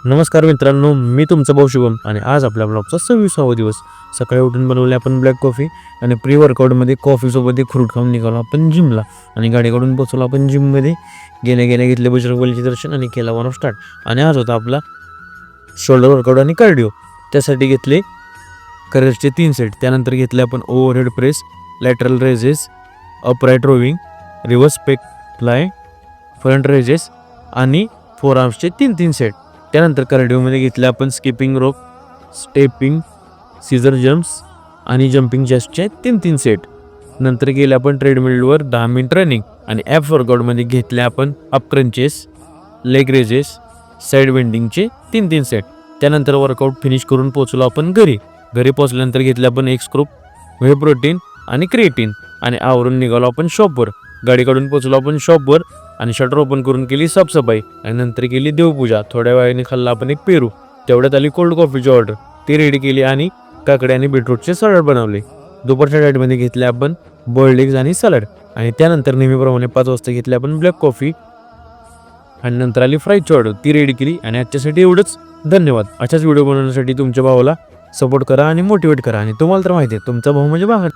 नमस्कार मित्रांनो, मी तुमचा भाऊ शुभम आणि आज आपल्या ब्लॉगचा 26वा दिवस. सकाळी उठून बनवले आपण ब्लॅक कॉफी आणि प्री वर्कआउटमध्ये कॉफीसोबत एक फ्रूट खाऊन निघालो आपण जिमला आणि गाडीकडून पोचलो आपण जिममध्ये. गेल्या गेल्या घेतले बजरंगबलीचे दर्शन आणि केला वन ऑफ स्टार्ट. आणि आज होता आपला शोल्डर वर्कआउट आणि कार्डिओ. त्यासाठी घेतले करेजचे 3 सेट. त्यानंतर घेतले आपण overhead press, lateral raises, upright rowing, reverse pec fly, front raises आणि फोर आर्म्सचे 3 सेट. त्यानंतर कार्डिओमध्ये घेतले आपण skipping rope, stepping, scissor jumps आणि जम्पिंग जॅक्सचे 3 सेट. नंतर गेले आपण ट्रेडमिलवर 10 मिनिट रनिंग आणि ॲप वर्कआउटमध्ये घेतले आपण up crunches, leg raises, side बेंडिंगचे 3 सेट. त्यानंतर वर्कआउट फिनिश करून पोचलो आपण घरी. पोचल्यानंतर घेतले आपण एक स्कूप व्हे प्रोटीन आणि क्रिएटिन आणि आवरून निघालो आपण शॉपवर. गाडी काढून पोचलो आपण शॉपवर आणि शटर ओपन करून केली साफसफाई आणि नंतर केली देवपूजा. थोड्या वेळाने खाल्ला आपण एक पेरू. तेवढ्यात आली कोल्ड कॉफीची ऑर्डर, ती रेडी केली आणि काकडे आणि बीटरूटचे सलाड बनवले. दुपारच्या डाएटमध्ये घेतले आपण बॉइल्ड एग्स आणि सलाड आणि त्यानंतर नेहमीप्रमाणे 5 वाजता घेतले आपण ब्लॅक कॉफी आणि नंतर आली फ्राईजची ऑर्डर, ती रेडी केली. आणि आजच्यासाठी एवढंच. धन्यवाद. अशाच व्हिडिओ बनवण्यासाठी तुमच्या भावाला सपोर्ट करा आणि मोटिवेट करा. आणि तुम्हाला तर माहिती आहे तुमचा भाऊ म्हणजे भाग.